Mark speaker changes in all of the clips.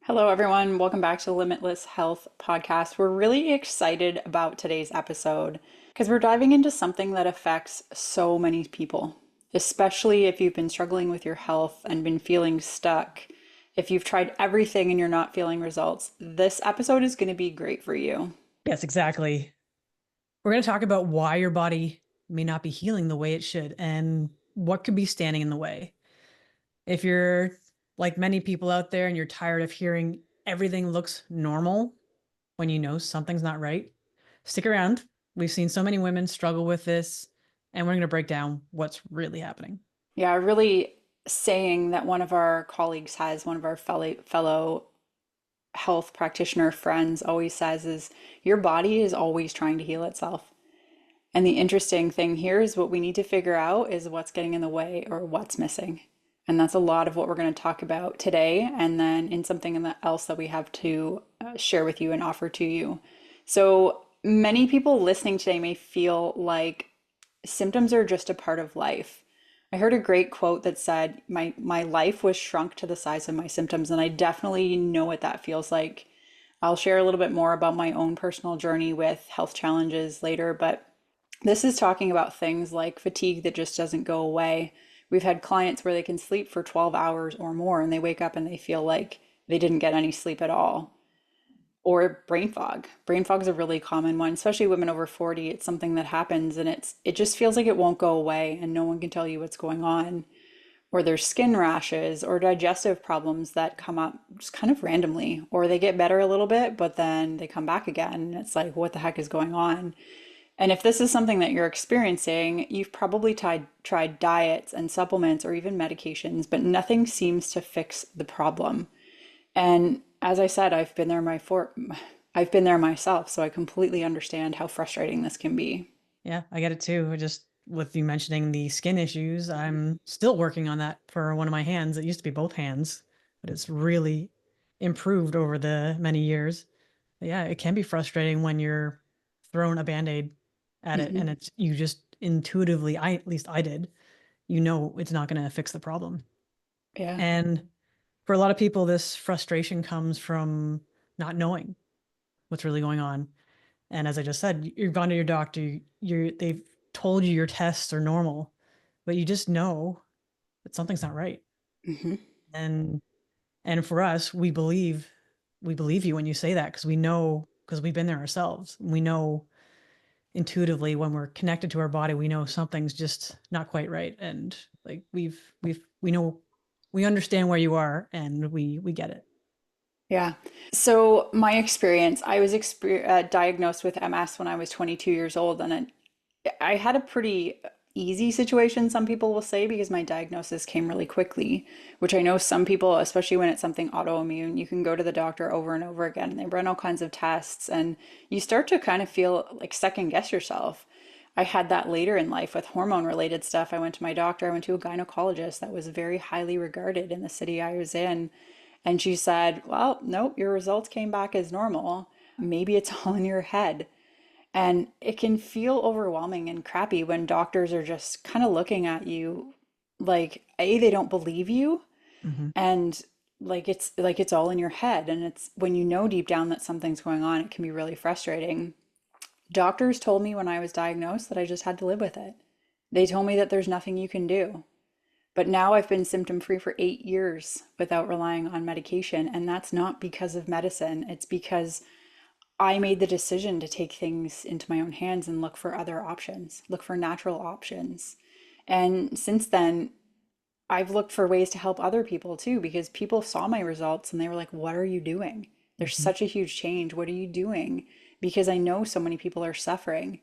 Speaker 1: Hello, everyone. Welcome back to the Limitless Health podcast. We're really excited about today's episode because we're diving into something that affects so many people, especially if you've been struggling with your health and been feeling stuck. If you've tried everything and you're not feeling results, this episode is going to be great for you.
Speaker 2: Yes, exactly. We're going to talk about why your body may not be healing the way it should and what could be standing in the way. If you're like many people out there and you're tired of hearing everything looks normal when you know something's not right, stick around. We've seen so many women struggle with this, and we're going to break down what's really happening.
Speaker 1: Yeah, really saying that one of our colleagues has, one of our fellow health practitioner friends always says is your body is always trying to heal itself. And the interesting thing here is what we need to figure out is what's getting in the way or what's missing. And that's a lot of what we're going to talk about today, and then in something else that we have to share with you and offer to you. So many people listening today may feel like symptoms are just a part of life. I heard a great quote that said, my life was shrunk to the size of my symptoms, and I definitely know what that feels like. I'll share a little bit more about my own personal journey with health challenges later, but this is talking about things like fatigue that just doesn't go away. We've had clients where they can sleep for 12 hours or more and they wake up and they feel like they didn't get any sleep at all. Or brain fog. Brain fog is a really common one, especially women over 40. It's something that happens and it just feels like it won't go away and no one can tell you what's going on. Or there's skin rashes or digestive problems that come up just kind of randomly, or they get better a little bit, but then they come back again. And it's like, what the heck is going on? And if this is something that you're experiencing, you've probably tried diets and supplements or even medications, but nothing seems to fix the problem. And as I said, I've been there myself, so I completely understand how frustrating this can be.
Speaker 2: Yeah, I get it too. I just with you mentioning the skin issues, I'm still working on that for one of my hands. It used to be both hands, but it's really improved over the many years. But yeah, it can be frustrating when you're throwing a band-aid at it
Speaker 1: Hmm.
Speaker 2: and it's you just intuitively, I at least I did, you know it's not going to fix the problem.
Speaker 1: Yeah.
Speaker 2: And for a lot of people, this frustration comes from not knowing what's really going on. And as I just said, you've gone to your doctor, they've told you your tests are normal, but you just know that something's not right.
Speaker 1: Hmm.
Speaker 2: And and for us, we believe you when you say that because we know because we've been there ourselves. We know intuitively when we're connected to our body, we know something's just not quite right. And like we know we understand where you are and we get it.
Speaker 1: Yeah. So my experience, I was diagnosed with MS when I was 22 years old, and I had a pretty easy situation, some people will say, because my diagnosis came really quickly, which I know some people, especially when it's something autoimmune, you can go to the doctor over and over again, and they run all kinds of tests, and you start to kind of feel like second guess yourself. I had that later in life with hormone related stuff. I went to my doctor, I went to a gynecologist that was very highly regarded in the city I was in. And she said, well, nope, your results came back as normal. Maybe it's all in your head. And it can feel overwhelming and crappy when doctors are just kind of looking at you like, A, they don't believe you,
Speaker 2: Hmm.
Speaker 1: and like it's all in your head. And it's when you know deep down that something's going on, it can be really frustrating. Doctors told me when I was diagnosed that I just had to live with it. They told me that there's nothing you can do. But now I've been symptom free for 8 years without relying on medication. And that's not because of medicine. It's because I made the decision to take things into my own hands and look for other options, look for natural options. And since then, I've looked for ways to help other people too, because people saw my results and they were like, what are you doing? There's
Speaker 2: Hmm.
Speaker 1: such a huge change. What are you doing? Because I know so many people are suffering.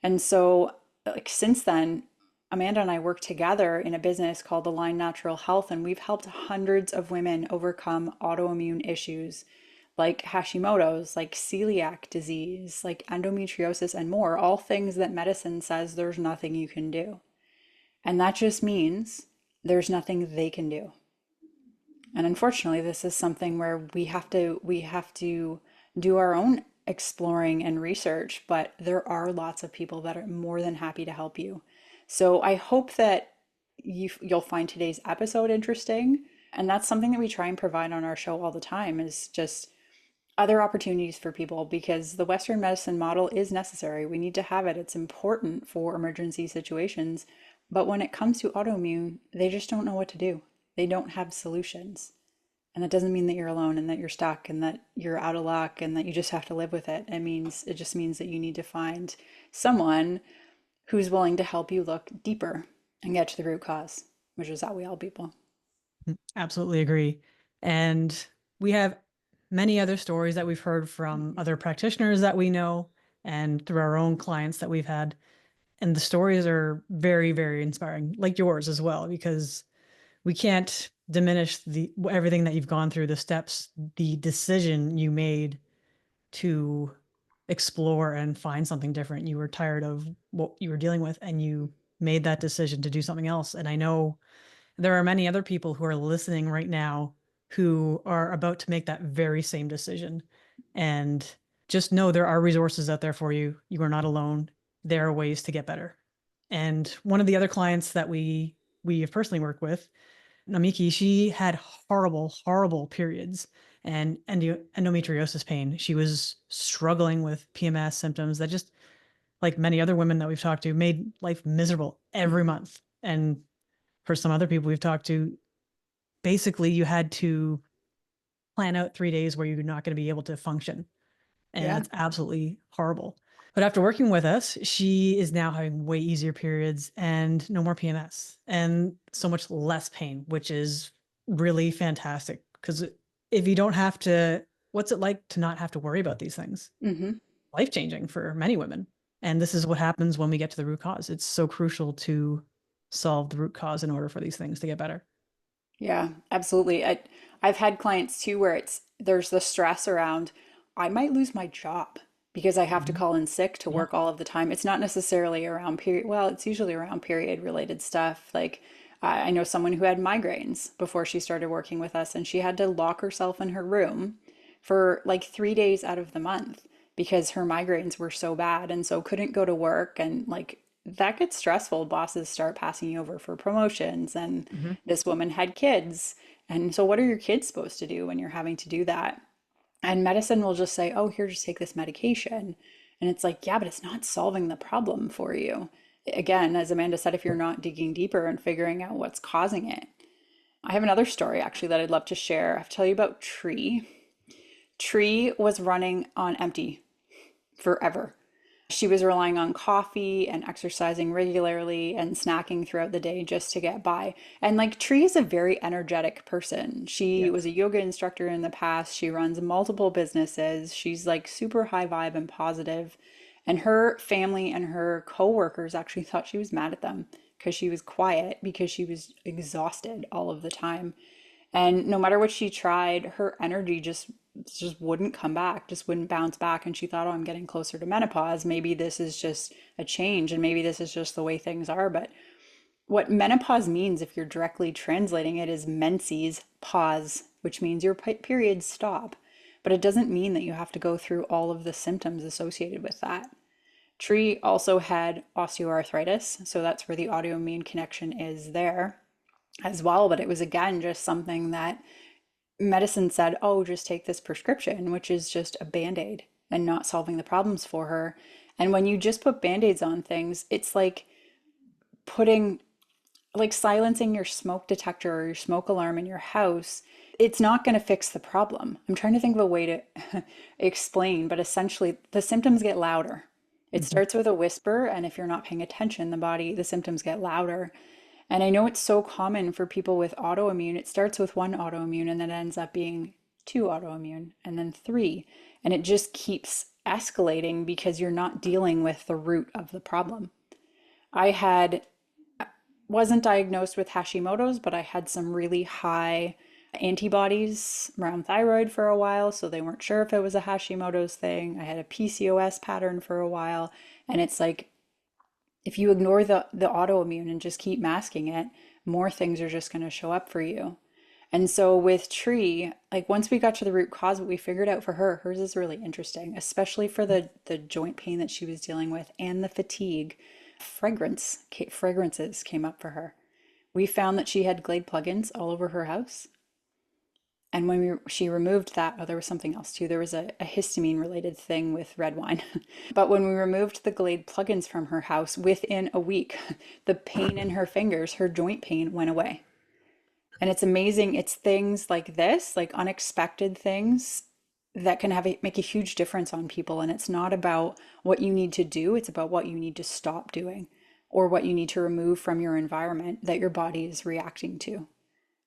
Speaker 1: And so, like, since then, Amanda and I work together in a business called Align Natural Health, and we've helped hundreds of women overcome autoimmune issues like Hashimoto's, like celiac disease, like endometriosis, and more, all things that medicine says there's nothing you can do. And that just means there's nothing they can do. And unfortunately, this is something where we have to do our own exploring and research, but there are lots of people that are more than happy to help you. So I hope that you'll find today's episode interesting. And that's something that we try and provide on our show all the time is just other opportunities for people because the Western medicine model is necessary. We need to have it. It's important for emergency situations. But when it comes to autoimmune, they just don't know what to do. They don't have solutions. And that doesn't mean that you're alone and that you're stuck and that you're out of luck and that you just have to live with it. It just means that you need to find someone who's willing to help you look deeper and get to the root cause, which is how we help people.
Speaker 2: Absolutely agree. And we have many other stories that we've heard from other practitioners that we know and through our own clients that we've had. And the stories are very, very inspiring, like yours as well, because we can't diminish the everything that you've gone through, the steps, the decision you made to explore and find something different. You were tired of what you were dealing with and you made that decision to do something else. And I know there are many other people who are listening right now who are about to make that very same decision. And just know there are resources out there for you. You are not alone. There are ways to get better. And one of the other clients that we have personally worked with, Namiki, she had horrible, horrible periods and endometriosis pain. She was struggling with PMS symptoms that just, like many other women that we've talked to, made life miserable every
Speaker 1: Mhm.
Speaker 2: month. And for some other people we've talked to, basically you had to plan out 3 days where you're not going to be able to function. And
Speaker 1: Yeah.
Speaker 2: that's absolutely horrible. But after working with us, she is now having way easier periods and no more PMS and so much less pain, which is really fantastic. Because if you don't have to, what's it like to not have to worry about these things?
Speaker 1: Hmm.
Speaker 2: Life changing for many women. And this is what happens when we get to the root cause. It's so crucial to solve the root cause in order for these things to get better.
Speaker 1: Yeah, absolutely. I've had clients too where there's the stress around, I might lose my job because I have to
Speaker 2: Mhm.
Speaker 1: call in sick to
Speaker 2: Yeah.
Speaker 1: work all of the time. It's not necessarily around period. Well, it's usually around period related stuff. Like I know someone who had migraines before she started working with us, and she had to lock herself in her room for like 3 days out of the month because her migraines were so bad and so couldn't go to work. And like that gets stressful. Bosses start passing you over for promotions, and
Speaker 2: Mhm.
Speaker 1: this woman had kids. And so, what are your kids supposed to do when you're having to do that? And medicine will just say, oh, here, just take this medication. And it's like, yeah, but it's not solving the problem for you. Again, as Amanda said, if you're not digging deeper and figuring out what's causing it. I have another story actually that I'd love to share. I have to tell you about Tree. Tree was running on empty forever. She was relying on coffee and exercising regularly and snacking throughout the day just to get by. And like Tree is a very energetic person. She
Speaker 2: Yeah.
Speaker 1: was a yoga instructor in the past. She runs multiple businesses. She's like super high vibe and positive. And her family and her coworkers actually thought she was mad at them because she was quiet because she was exhausted all of the time. And no matter what she tried, her energy just wouldn't come back, just wouldn't bounce back. And she thought, oh, I'm getting closer to menopause. Maybe this is just a change and maybe this is just the way things are. But what menopause means, if you're directly translating it, is menses pause, which means your periods stop. But it doesn't mean that you have to go through all of the symptoms associated with that. Tree also had osteoarthritis, so that's where the autoimmune connection is there as well. But it was again just something that medicine said, oh, just take this prescription, which is just a band-aid and not solving the problems for her. And when you just put band-aids on things, it's like putting, like silencing your smoke detector or your smoke alarm in your house. It's not going to fix the problem. I'm trying to think of a way to explain, but essentially the symptoms get louder. It
Speaker 2: Mhm.
Speaker 1: starts with a whisper, and if you're not paying attention, the symptoms get louder. And I know it's so common for people with autoimmune. It starts with one autoimmune and then it ends up being two autoimmune and then three. And it just keeps escalating because you're not dealing with the root of the problem. I had wasn't diagnosed with Hashimoto's, but I had some really high antibodies around thyroid for a while, so they weren't sure if it was a Hashimoto's thing. I had a PCOS pattern for a while, and it's like if you ignore the autoimmune and just keep masking it, more things are just going to show up for you. And so with Tree, like once we got to the root cause, what we figured out for her, hers is really interesting, especially for the joint pain that she was dealing with and the fatigue. Fragrances came up for her. We found that she had Glade plugins all over her house. And when she removed that, oh, there was something else too. There was a histamine related thing with red wine. But when we removed the Glade plugins from her house, within a week, the pain in her fingers, her joint pain went away. And it's amazing. It's things like this, like unexpected things that can make a huge difference on people. And it's not about what you need to do, it's about what you need to stop doing or what you need to remove from your environment that your body is reacting to.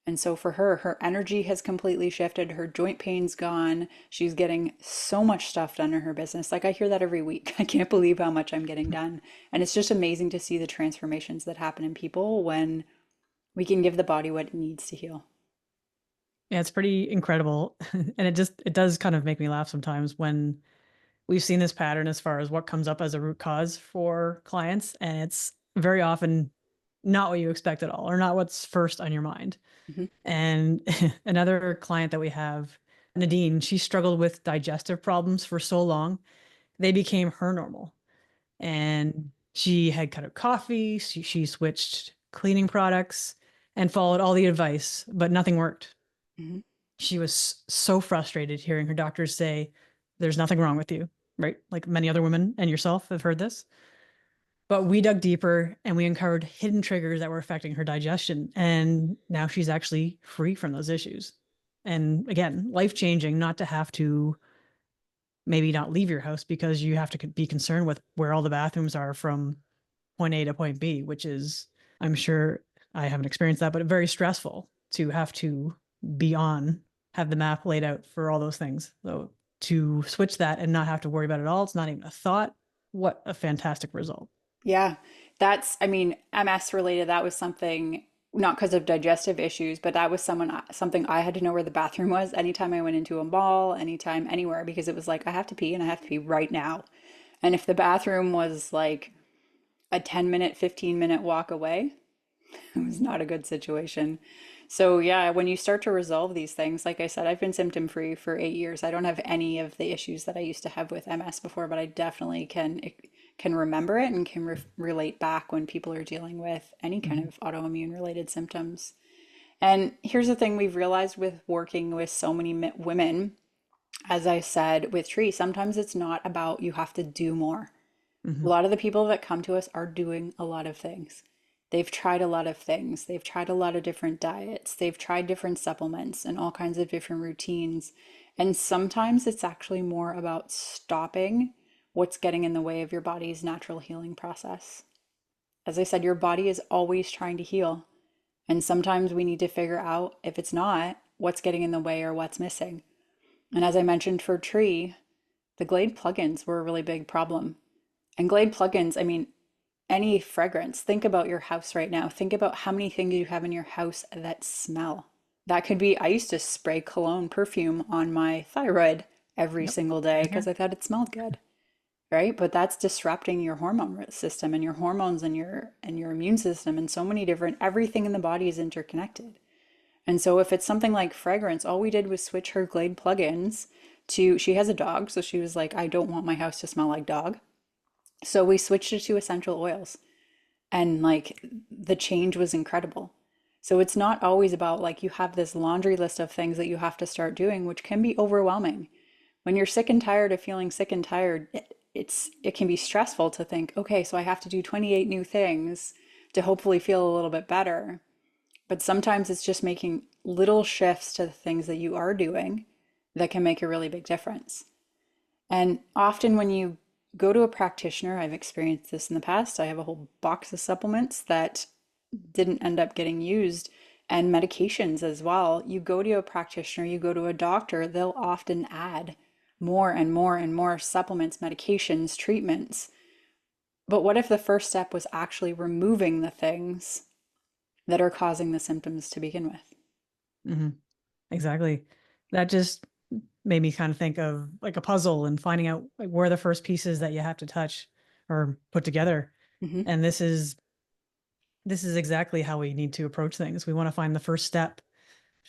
Speaker 1: And so for her, her energy has completely shifted. Her joint pain's gone. She's getting so much stuff done in her business. Like I hear that every week. I can't believe how much I'm getting done. And it's just amazing to see the transformations that happen in people when we can give the body what it needs to heal.
Speaker 2: Yeah, it's pretty incredible. And it does kind of make me laugh sometimes when we've seen this pattern as far as what comes up as a root cause for clients. And it's very often not what you expect at all, or not what's first on your mind.
Speaker 1: Mhm,
Speaker 2: And another client that we have, Nadine, she struggled with digestive problems for so long. They became her normal. And she had cut out coffee. She switched cleaning products and followed all the advice, but nothing worked.
Speaker 1: mhm,
Speaker 2: She was so frustrated hearing her doctors say, there's nothing wrong with you, right? Like many other women and yourself have heard this. But we dug deeper and we uncovered hidden triggers that were affecting her digestion. And now she's actually free from those issues. And again, life changing, not to have to maybe not leave your house because you have to be concerned with where all the bathrooms are from point A to point B, which is, I'm sure I haven't experienced that, but very stressful to have to be on, have the map laid out for all those things. So to switch that and not have to worry about it all, it's not even a thought. What a fantastic result.
Speaker 1: yeah, that's, I mean, MS related, that was something, not because of digestive issues, but that was something I had to know where the bathroom was anytime I went into a mall, anytime, anywhere, because it was like, I have to pee and I have to pee right now. And if the bathroom was like a 10-minute, 15-minute walk away, it was not a good situation. So yeah, when you start to resolve these things, like I said, I've been symptom free for 8 years. I don't have any of the issues that I used to have with MS before, but I definitely can remember it and can relate back when people are dealing with any kind
Speaker 2: Mm-hmm.
Speaker 1: of autoimmune related symptoms. And here's the thing we've realized with working with so many women, as I said with Tree, sometimes it's not about you have to do more. A
Speaker 2: Mm-hmm.
Speaker 1: lot of the people that come to us are doing a lot of things. They've tried a lot of things. They've tried a lot of different diets. They've tried different supplements and all kinds of different routines. And sometimes it's actually more about stopping what's getting in the way of your body's natural healing process. As I said, your body is always trying to heal. And sometimes we need to figure out if it's not, what's getting in the way or what's missing. And as I mentioned for Tree, the Glade plugins were a really big problem. And Glade plugins, I mean, any fragrance, think about your house right now. Think about how many things you have in your house that smell. That could be, I used to spray cologne perfume on my thyroid every
Speaker 2: Yep.
Speaker 1: single day
Speaker 2: Same
Speaker 1: because
Speaker 2: here.
Speaker 1: I thought it smelled good, right? But that's disrupting your hormone system and your hormones and your immune system and so many different, everything in the body is interconnected. And so if it's something like fragrance, all we did was switch her Glade plugins to, she has a dog, so she was like, I don't want my house to smell like dog. So we switched it to essential oils and like the change was incredible. So it's not always about like you have this laundry list of things that you have to start doing, which can be overwhelming. When you're sick and tired of feeling sick and tired, it can be stressful to think, okay, so I have to do 28 new things to hopefully feel a little bit better. But sometimes it's just making little shifts to the things that you are doing that can make a really big difference. And often when you go to a practitioner, I've experienced this in the past. I have a whole box of supplements that didn't end up getting used and medications as well. You go to a practitioner, you go to a doctor, they'll often add more and more and more supplements, medications, treatments. But what if the first step was actually removing the things that are causing the symptoms to begin with?
Speaker 2: Mm-hmm. Exactly. That just made me kind of think of like a puzzle and finding out like where are the first pieces that you have to touch or put together.
Speaker 1: Hmm.
Speaker 2: And this is exactly how we need to approach things. We want to find the first step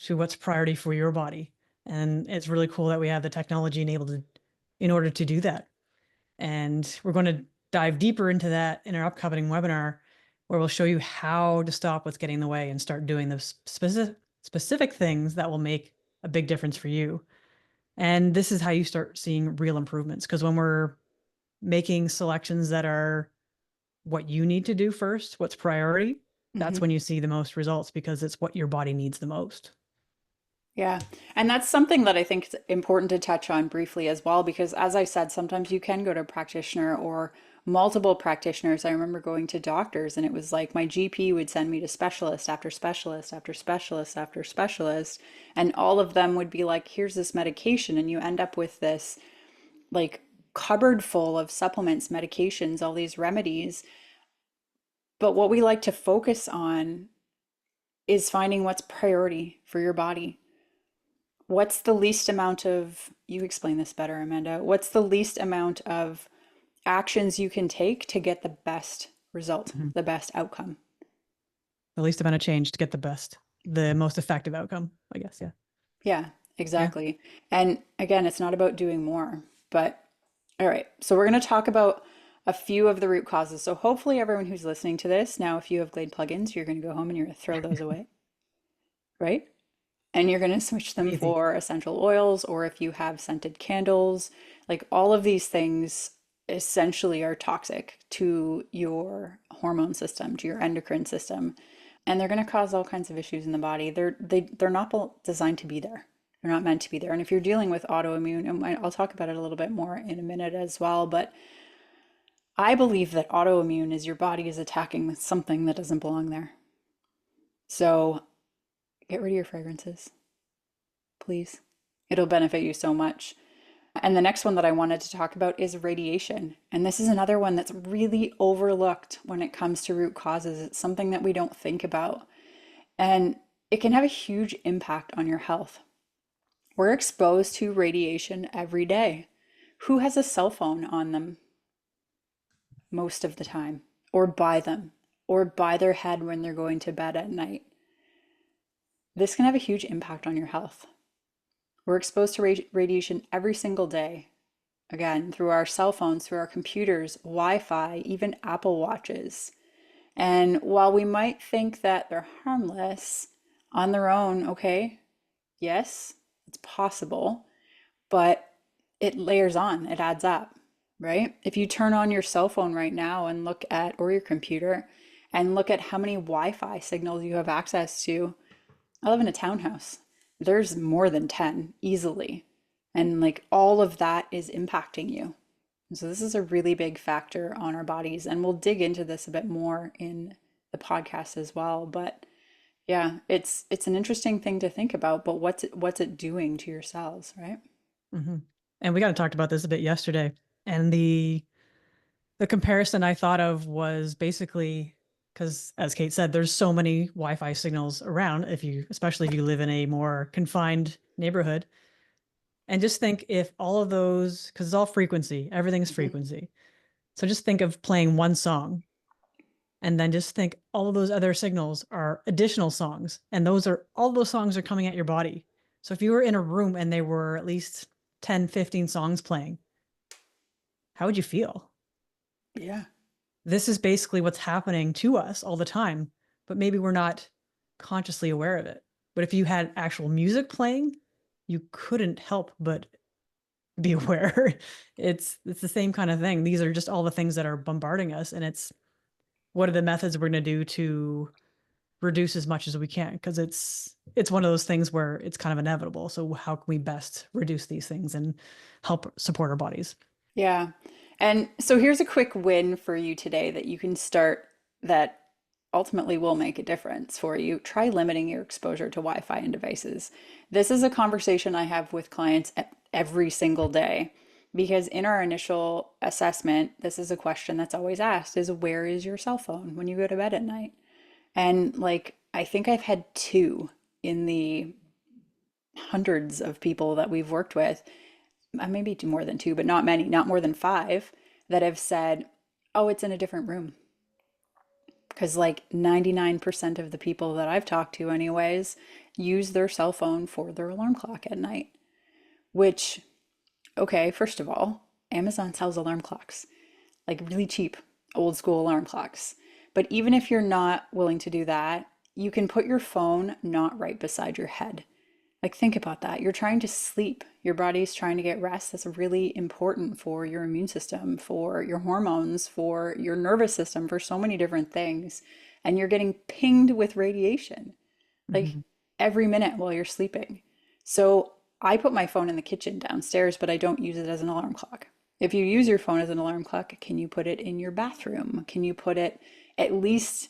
Speaker 2: to what's priority for your body. And it's really cool that we have the technology enabled in order to do that. And we're going to dive deeper into that in our upcoming webinar, where we'll show you how to stop what's getting in the way and start doing the specific things that will make a big difference for you. And this is how you start seeing real improvements. Because when we're making selections that are what you need to do first, what's priority, that's
Speaker 1: Hmm.
Speaker 2: when you see the most results because it's what your body needs the most.
Speaker 1: Yeah. And that's something that I think is important to touch on briefly as well, because as I said, sometimes you can go to a practitioner or multiple practitioners. I remember going to doctors and it was like my GP would send me to specialist after specialist after specialist after specialist, and all of them would be like, here's this medication, and you end up with this like cupboard full of supplements, medications, all these remedies. But what we like to focus on is finding what's priority for your body. What's the least amount of, you explain this better, Amanda. What's the least amount of actions you can take to get the best result,
Speaker 2: Mhm.
Speaker 1: the best outcome?
Speaker 2: The least amount of change to get the most effective outcome, I guess. Yeah.
Speaker 1: Yeah,
Speaker 2: Yeah.
Speaker 1: exactly. And again, it's not about doing more, but all right. So we're going to talk about a few of the root causes. So hopefully everyone who's listening to this, now if you have Glade plugins, you're going to go home and you're going to throw those away, right? And you're going to switch them
Speaker 2: Easy.
Speaker 1: for essential oils, or if you have scented candles, like all of these things essentially are toxic to your hormone system, to your endocrine system, and they're going to cause all kinds of issues in the body. They're not designed to be there. They're not meant to be there. And if you're dealing with autoimmune, and I'll talk about it a little bit more in a minute as well, but I believe that autoimmune is your body is attacking something that doesn't belong there. So get rid of your fragrances, please. It'll benefit you so much. And the next one that I wanted to talk about is radiation. And this is another one that's really overlooked when it comes to root causes. It's something that we don't think about. And it can have a huge impact on your health. We're exposed to radiation every day. Who has a cell phone on them most of the time, or by them, or by their head when they're going to bed at night? This can have a huge impact on your health. We're exposed to radiation every single day. Again, through our cell phones, through our computers, Wi-Fi, even Apple Watches. And while we might think that they're harmless on their own, okay, yes, it's possible, but it layers on, it adds up, right? If you turn on your cell phone right now and look at, or your computer, and look at how many Wi-Fi signals you have access to. I live in a townhouse. There's more than 10 easily. And like all of that is impacting you. So this is a really big factor on our bodies. And we'll dig into this a bit more in the podcast as well. But yeah, it's an interesting thing to think about, but what's it doing to your cells, right?
Speaker 2: Hmm. And we got to talk about this a bit yesterday. And the comparison I thought of was basically because, as Kate said, there's so many Wi-Fi signals around. Especially if you live in a more confined neighborhood, and just think if all of those, because it's all frequency, everything's
Speaker 1: Mhm.
Speaker 2: frequency. So just think of playing one song, and then just think all of those other signals are additional songs, and those are all those songs are coming at your body. So if you were in a room and there were at least 10, 15 songs playing, how would you feel?
Speaker 1: Yeah.
Speaker 2: This is basically what's happening to us all the time, but maybe we're not consciously aware of it. But if you had actual music playing, you couldn't help but be aware. It's the same kind of thing. These are just all the things that are bombarding us, and it's what are the methods we're going to do to reduce as much as we can, because it's one of those things where it's kind of inevitable. So how can we best reduce these things and help support our bodies?
Speaker 1: Yeah. And so here's a quick win for you today that you can start that ultimately will make a difference for you. Try limiting your exposure to Wi-Fi and devices. This is a conversation I have with clients every single day because in our initial assessment, this is a question that's always asked is where is your cell phone when you go to bed at night? And like I think I've had two in the hundreds of people that we've worked with, maybe more than two, but not many, not more than five, that have said, oh, it's in a different room. Because like 99% of the people that I've talked to, anyways, use their cell phone for their alarm clock at night. Which, okay, first of all, Amazon sells alarm clocks, like really cheap, old school alarm clocks. But even if you're not willing to do that, you can put your phone not right beside your head. Like, think about that. You're trying to sleep. Your body's trying to get rest. That's really important for your immune system, for your hormones, for your nervous system, for so many different things. And you're getting pinged with radiation like
Speaker 2: Mhm.
Speaker 1: every minute while you're sleeping. So I put my phone in the kitchen downstairs, but I don't use it as an alarm clock. If you use your phone as an alarm clock, can you put it in your bathroom? Can you put it at least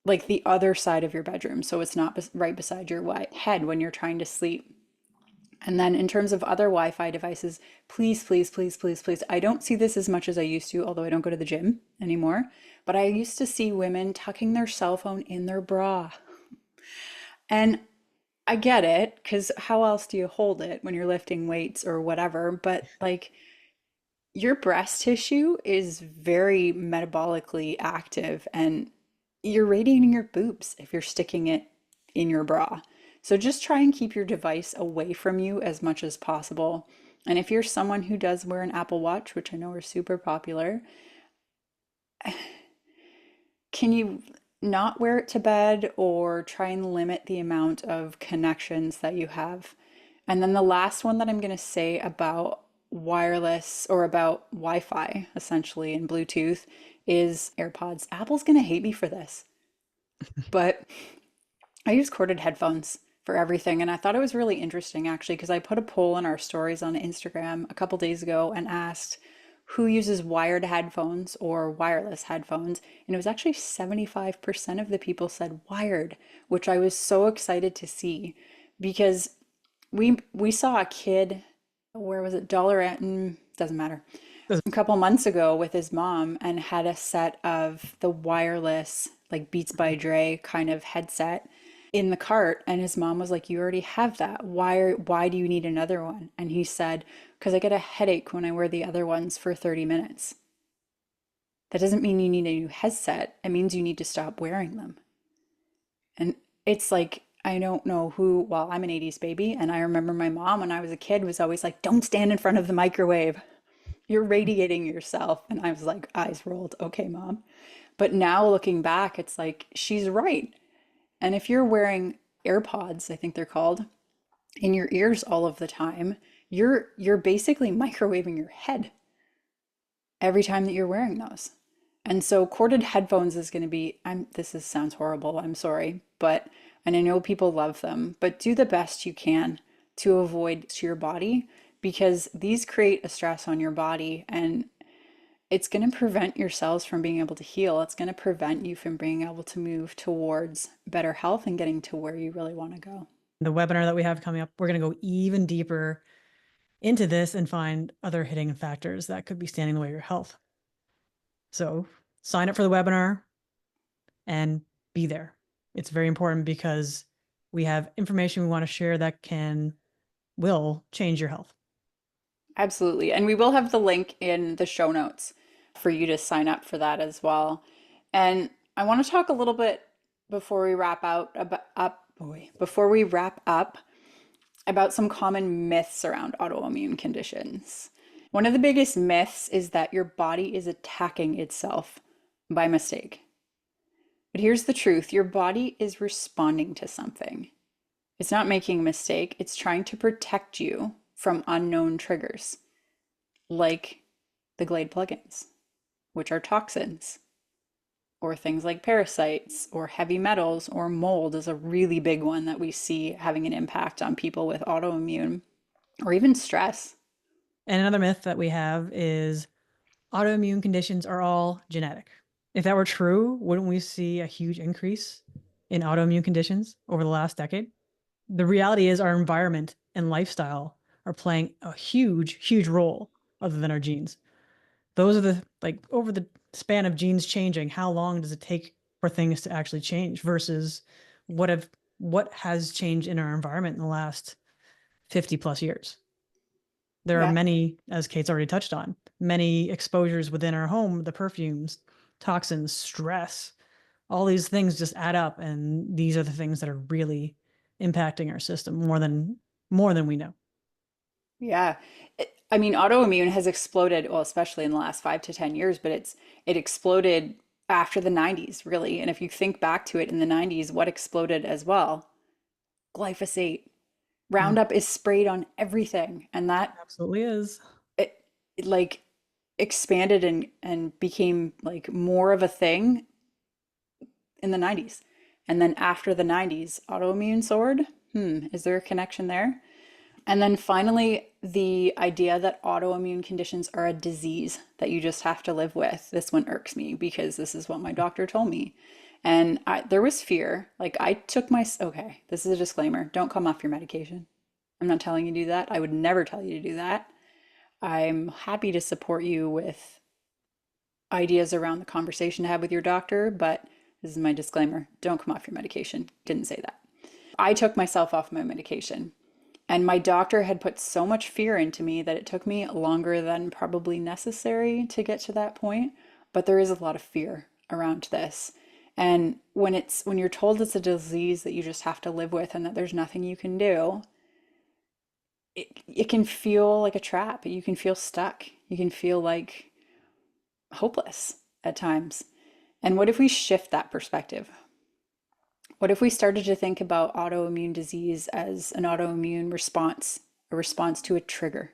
Speaker 1: like the other side of your bedroom so it's not right beside your head when you're trying to sleep? And then in terms of other Wi-Fi devices, please, please, please, please, please. I don't see this as much as I used to, although I don't go to the gym anymore. But I used to see women tucking their cell phone in their bra. And I get it, because how else do you hold it when you're lifting weights or whatever? But like your breast tissue is very metabolically active and you're radiating your boobs if you're sticking it in your bra. So just try and keep your device away from you as much as possible. And if you're someone who does wear an Apple Watch, which I know are super popular, can you not wear it to bed or try and limit the amount of connections that you have? And then the last one that I'm going to say about wireless or about Wi-Fi essentially and Bluetooth is AirPods. Apple's going to hate me for this, but I use corded headphones for everything. And I thought it was really interesting actually, because I put a poll in our stories on Instagram a couple days ago and asked who uses wired headphones or wireless headphones. And it was actually 75% of the people said wired, which I was so excited to see because we saw a kid, where was it? Dollar doesn't matter. A couple months ago with his mom and had a set of the wireless like Beats by Dre kind of headset in the cart and his mom was like, "You already have that. Why do you need another one?" And he said, "Because I get a headache when I wear the other ones for 30 minutes." That doesn't mean you need a new headset. It means you need to stop wearing them. And it's like, I don't know who, well, I'm an 80s baby, and I remember my mom when I was a kid was always like, "Don't stand in front of the microwave. You're radiating yourself." And I was like, eyes rolled, okay, mom. But now looking back, it's like, she's right. And if you're wearing AirPods, I think they're called, in your ears all of the time, you're basically microwaving your head every time that you're wearing those. And so corded headphones is going to be, sounds horrible, I'm sorry, but, and I know people love them, but do the best you can to avoid to your body because these create a stress on your body and it's going to prevent your cells from being able to heal. It's going to prevent you from being able to move towards better health and getting to where you really want to go.
Speaker 2: The webinar that we have coming up, we're going to go even deeper into this and find other hidden factors that could be standing in the way of your health. So sign up for the webinar and be there. It's very important because we have information we want to share that will change your health.
Speaker 1: Absolutely. And we will have the link in the show notes for you to sign up for that as well. And I want to talk a little bit before we wrap up about some common myths around autoimmune conditions. One of the biggest myths is that your body is attacking itself by mistake. But here's the truth, your body is responding to something. It's not making a mistake, it's trying to protect you from unknown triggers, like the Glade plugins, which are toxins, or things like parasites, or heavy metals, or mold is a really big one that we see having an impact on people with autoimmune, or even stress.
Speaker 2: And another myth that we have is autoimmune conditions are all genetic. If that were true, wouldn't we see a huge increase in autoimmune conditions over the last decade? The reality is our environment and lifestyle are playing a huge, huge role other than our genes. Those are over the span of genes changing, how long does it take for things to actually change versus what has changed in our environment in the last 50 plus years? There are
Speaker 1: Yeah.
Speaker 2: many, as Kate's already touched on, many exposures within our home, the perfumes, toxins, stress, all these things just add up. And these are the things that are really impacting our system more than we know.
Speaker 1: Yeah. I mean, autoimmune has exploded, well, especially in the last 5 to 10 years, but it exploded after the 90s, really. And if you think back to it in the 90s, what exploded as well? Glyphosate.
Speaker 2: Mm,
Speaker 1: Roundup is sprayed on everything, and that
Speaker 2: absolutely is.
Speaker 1: it like expanded and became like more of a thing in the 90s. And then after the 90s, autoimmune soared. Is there a connection there? And then finally, the idea that autoimmune conditions are a disease that you just have to live with. This one irks me because this is what my doctor told me. And there was fear. Like I took my, okay, this is a disclaimer. Don't come off your medication. I'm not telling you to do that. I would never tell you to do that. I'm happy to support you with ideas around the conversation to have with your doctor, but this is my disclaimer. Don't come off your medication. Didn't say that. I took myself off my medication. And my doctor had put so much fear into me that it took me longer than probably necessary to get to that point. But there is a lot of fear around this. And when you're told it's a disease that you just have to live with and that there's nothing you can do, it can feel like a trap. You can feel stuck. You can feel like hopeless at times. And what if we shift that perspective? What if we started to think about autoimmune disease as an autoimmune response, a response to a trigger?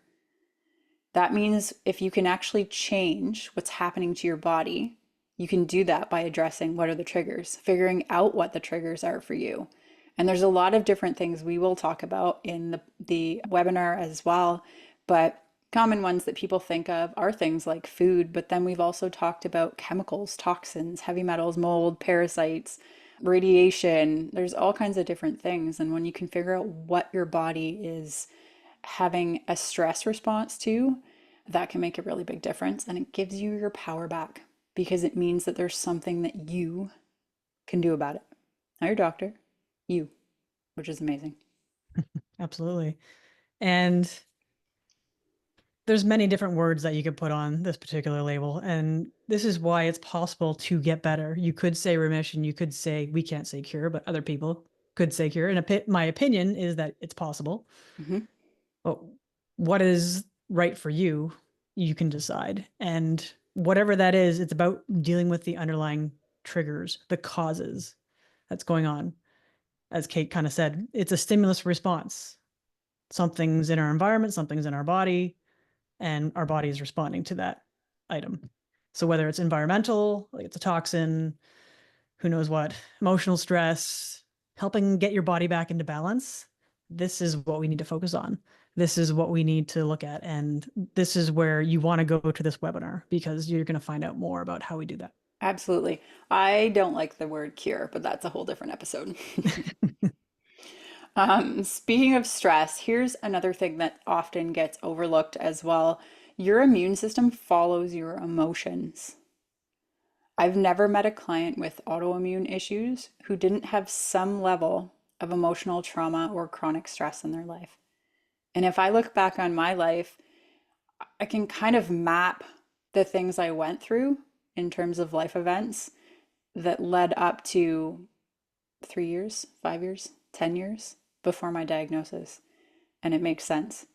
Speaker 1: That means if you can actually change what's happening to your body, you can do that by addressing what are the triggers, figuring out what the triggers are for you. And there's a lot of different things we will talk about in the webinar as well. But common ones that people think of are things like food, but then we've also talked about chemicals, toxins, heavy metals, mold, parasites, radiation. There's all kinds of different things. And when you can figure out what your body is having a stress response to, that can make a really big difference. And it gives you your power back because it means that there's something that you can do about it. Not your doctor, you, which is amazing.
Speaker 2: Absolutely. And there's many different words that you could put on this particular label, and this is why it's possible to get better. You could say remission, you could say, we can't say cure, but other people could say cure. And my opinion is that it's possible.
Speaker 1: Mm-hmm.
Speaker 2: But what is right for you, you can decide. And whatever that is, it's about dealing with the underlying triggers, the causes that's going on. As Kate kind of said, it's a stimulus response. Something's in our environment, something's in our body, and our body is responding to that item. So whether it's environmental, like it's a toxin, who knows what, emotional stress, helping get your body back into balance, this is what we need to focus on. This is what we need to look at. And this is where you want to go to this webinar because you're going to find out more about how we do that.
Speaker 1: Absolutely. I don't like the word cure, but that's a whole different episode. Speaking of stress, here's another thing that often gets overlooked as well. Your immune system follows your emotions. I've never met a client with autoimmune issues who didn't have some level of emotional trauma or chronic stress in their life. And if I look back on my life, I can kind of map the things I went through in terms of life events that led up to 3 years, 5 years, 10 years before my diagnosis. And it makes sense.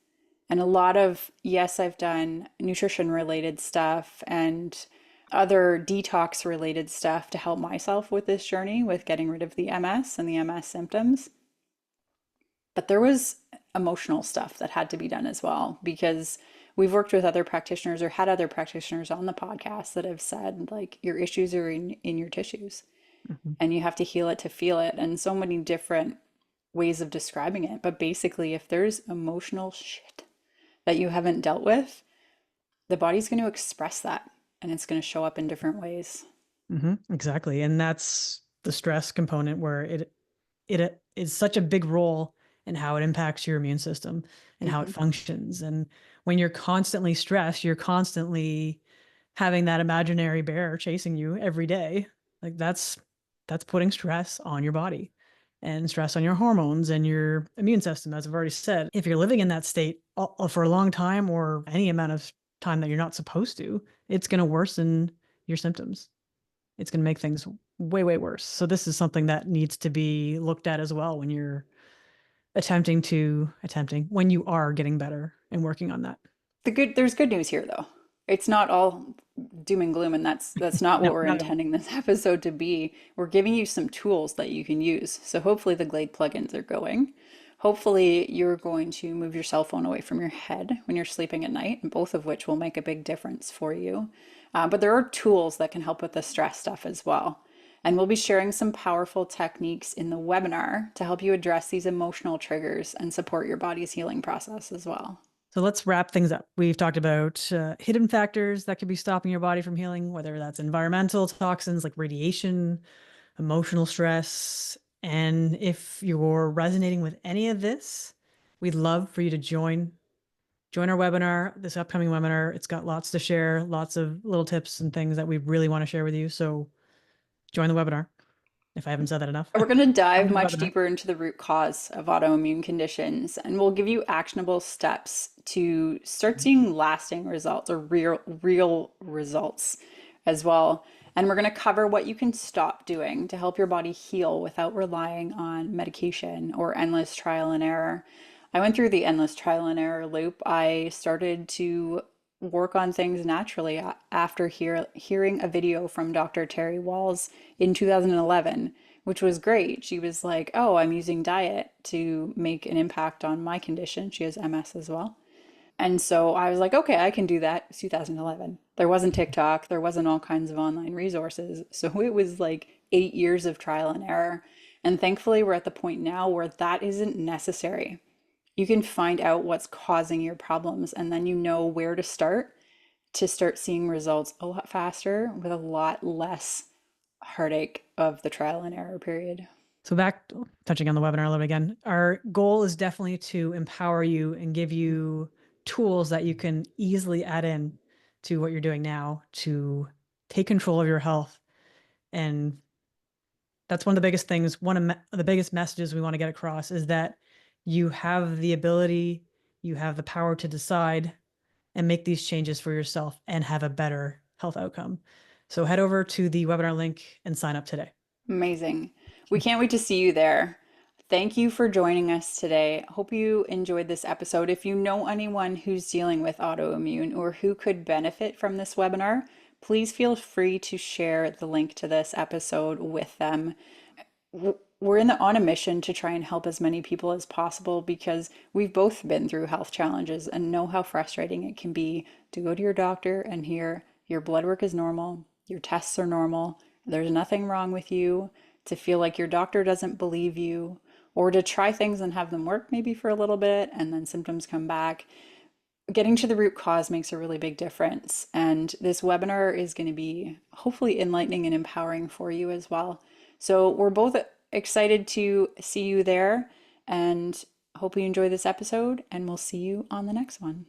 Speaker 1: And a lot of, yes, I've done nutrition related stuff and other detox related stuff to help myself with this journey with getting rid of the MS and the MS symptoms. But there was emotional stuff that had to be done as well because we've worked with other practitioners or had other practitioners on the podcast that have said, like, your issues are in your tissues
Speaker 2: Mhm.
Speaker 1: and you have to heal it to feel it. And so many different ways of describing it. But basically, if there's emotional shit that you haven't dealt with, the body's going to express that and it's going to show up in different ways.
Speaker 2: Exactly. And that's the stress component where it is such a big role in how it impacts your immune system and how it
Speaker 1: Hmm.
Speaker 2: functions. And when you're constantly stressed, you're constantly having that imaginary bear chasing you every day. Like that's putting stress on your body and stress on your hormones and your immune system. As I've already said, if you're living in that state for a long time or any amount of time that you're not supposed to, it's going to worsen your symptoms. It's going to make things way, way worse. So this is something that needs to be looked at as well when you're when you are getting better and working on that.
Speaker 1: There's good news here though. It's not all doom and gloom, and that's not what
Speaker 2: No,
Speaker 1: we're
Speaker 2: not at all.
Speaker 1: intending this episode to be. We're giving you some tools that you can use. So hopefully the Glade plugins are going. Hopefully, you're going to move your cell phone away from your head when you're sleeping at night, and both of which will make a big difference for you. But there are tools that can help with the stress stuff as well. And we'll be sharing some powerful techniques in the webinar to help you address these emotional triggers and support your body's healing process as well.
Speaker 2: So let's wrap things up. We've talked about hidden factors that could be stopping your body from healing, whether that's environmental toxins like radiation, emotional stress. And if you're resonating with any of this, we'd love for you to join our webinar, this upcoming webinar. It's got lots to share, lots of little tips and things that we really want to share with you. So join the webinar if I haven't said that enough.
Speaker 1: We're going to
Speaker 2: Come
Speaker 1: dive
Speaker 2: to the
Speaker 1: much
Speaker 2: webinar.
Speaker 1: deeper into the root cause of autoimmune conditions, and we'll give you actionable steps to start seeing lasting results or real results as well. And we're going to cover what you can stop doing to help your body heal without relying on medication or endless trial and error. I went through the endless trial and error loop. I started to work on things naturally after hearing a video from Dr. Terry Walls in 2011, which was great. She was like, "Oh, I'm using diet to make an impact on my condition." She has MS as well. And so I was like, "Okay, I can do that." It's 2011. There wasn't TikTok, there wasn't all kinds of online resources. So it was like 8 years of trial and error. And thankfully, we're at the point now where that isn't necessary. You can find out what's causing your problems, and then you know where to start seeing results a lot faster with a lot less heartache of the trial and error period.
Speaker 2: So back touching on the webinar a little bit again, our goal is definitely to empower you and give you tools that you can easily add in to what you're doing now to take control of your health. And that's one of the biggest things. One of the biggest messages we want to get across is that you have the ability, you have the power to decide and make these changes for yourself and have a better health outcome. So head over to the webinar link and sign up today.
Speaker 1: Amazing. We can't wait to see you there. Thank you for joining us today. Hope you enjoyed this episode. If you know anyone who's dealing with autoimmune or who could benefit from this webinar, please feel free to share the link to this episode with them. We're on a mission to try and help as many people as possible because we've both been through health challenges and know how frustrating it can be to go to your doctor and hear your blood work is normal, your tests are normal, there's nothing wrong with you, to feel like your doctor doesn't believe you, or to try things and have them work maybe for a little bit and then symptoms come back. Getting to the root cause makes a really big difference. And this webinar is going to be hopefully enlightening and empowering for you as well. So we're both excited to see you there and hope you enjoy this episode, and we'll see you on the next one.